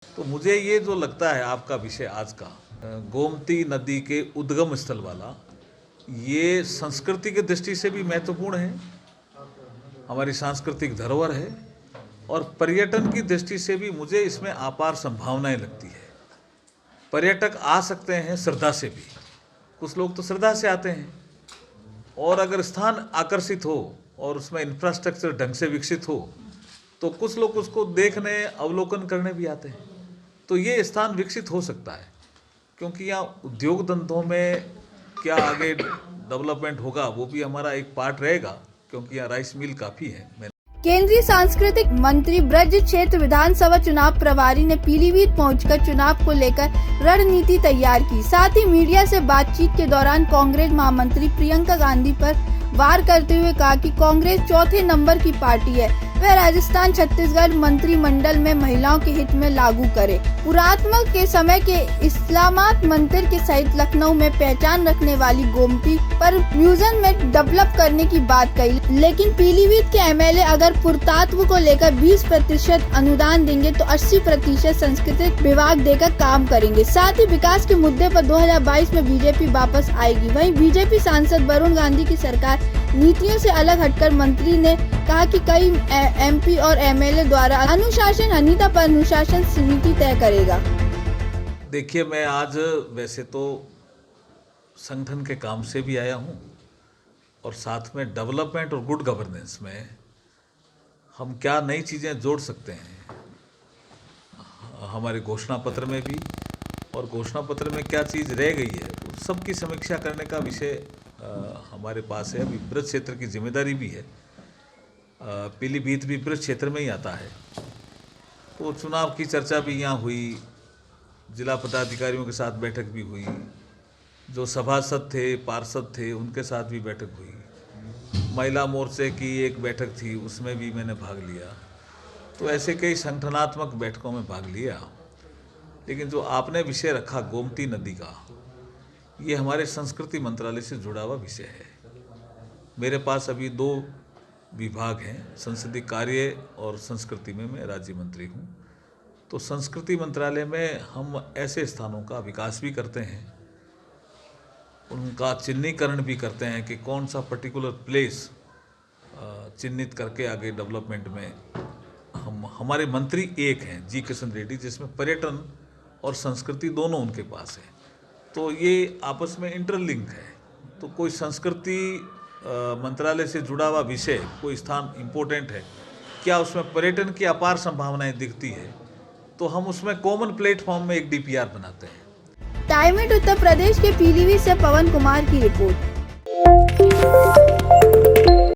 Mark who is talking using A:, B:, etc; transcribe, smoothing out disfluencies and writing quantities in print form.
A: तो मुझे ये जो लगता है आपका विषय आज का, गोमती नदी के उद्गम स्थल वाला, ये संस्कृति की दृष्टि से भी महत्वपूर्ण है, हमारी सांस्कृतिक धरोहर है, और पर्यटन की दृष्टि से भी मुझे इसमें अपार संभावनाएं लगती है। पर्यटक आ सकते हैं श्रद्धा से भी, कुछ लोग तो श्रद्धा से आते हैं, और अगर स्थान आकर्षित हो और उसमें इंफ्रास्ट्रक्चर ढंग से विकसित हो तो कुछ लोग उसको देखने, अवलोकन करने भी आते हैं। तो ये स्थान विकसित हो सकता है, क्योंकि यहाँ उद्योग धंधों में क्या आगे डेवलपमेंट होगा वो भी हमारा एक पार्ट रहेगा, क्योंकि यहाँ राइस मिल काफ़ी है।
B: केंद्रीय सांस्कृतिक मंत्री ब्रज क्षेत्र विधानसभा चुनाव प्रभारी ने पीलीभीत पहुंचकर चुनाव को लेकर रणनीति तैयार की। साथ ही मीडिया से बातचीत के दौरान कांग्रेस महामंत्री प्रियंका गांधी पर वार करते हुए कहा कि कांग्रेस चौथे नंबर की पार्टी है, वह राजस्थान छत्तीसगढ़ मंत्रिमंडल में महिलाओं के हित में लागू करे। पुरातत्व के समय के इस्लामाबाद मंदिर के सहित लखनऊ में पहचान रखने वाली गोमती पर म्यूजियम में डेवलप करने की बात कही, लेकिन पीलीभीत के एमएलए अगर पुरातत्व को लेकर 20% अनुदान देंगे तो 80% संस्कृति विभाग देकर काम करेंगे। साथ ही विकास के मुद्दे पर 2022 में बीजेपी वापस आएगी। वहीं बीजेपी सांसद वरुण गांधी की सरकार नीतियों से अलग हटकर मंत्री ने कहा कि कई एमपी और एमएलए द्वारा अनुशासनहीनता पर अनुशासन समिति तय करेगा।
A: देखिए, मैं आज वैसे तो संगठन के काम से भी आया हूँ, और साथ में डेवलपमेंट और गुड गवर्नेंस में हम क्या नई चीज़ें जोड़ सकते हैं हमारे घोषणा पत्र में भी, और घोषणा पत्र में क्या चीज़ रह गई है उस सब की समीक्षा करने का विषय हमारे पास है। अभी ब्रज क्षेत्र की जिम्मेदारी भी है, पीलीभीत भी ब्रज क्षेत्र में ही आता है, तो चुनाव की चर्चा भी यहाँ हुई, जिला पदाधिकारियों के साथ बैठक भी हुई, जो सभासद थे, पार्षद थे, उनके साथ भी बैठक हुई, महिला मोर्चे की एक बैठक थी, उसमें भी मैंने भाग लिया। तो ऐसे कई संगठनात्मक बैठकों में भाग लिया। लेकिन जो आपने विषय रखा गोमती नदी का, ये हमारे संस्कृति मंत्रालय से जुड़ा हुआ विषय है। मेरे पास अभी 2 विभाग हैं, संसदीय कार्य और संस्कृति में मैं राज्य मंत्री हूँ। तो संस्कृति मंत्रालय में हम ऐसे स्थानों का विकास भी करते हैं, उनका चिन्हीकरण भी करते हैं कि कौन सा पर्टिकुलर प्लेस चिन्हित करके आगे डेवलपमेंट में हमारे मंत्री एक हैं, जी किशन रेड्डी, जिसमें पर्यटन और संस्कृति दोनों उनके पास है। तो ये आपस में इंटरलिंक है। तो कोई संस्कृति मंत्रालय से जुड़ा हुआ विषय, कोई स्थान इम्पोर्टेंट है, क्या उसमें पर्यटन की अपार संभावनाएं दिखती है, तो हम उसमें कॉमन प्लेटफॉर्म में एक डीपीआर बनाते हैं।
B: टाइम उत्तर प्रदेश के पीलीभीत से पवन कुमार की रिपोर्ट।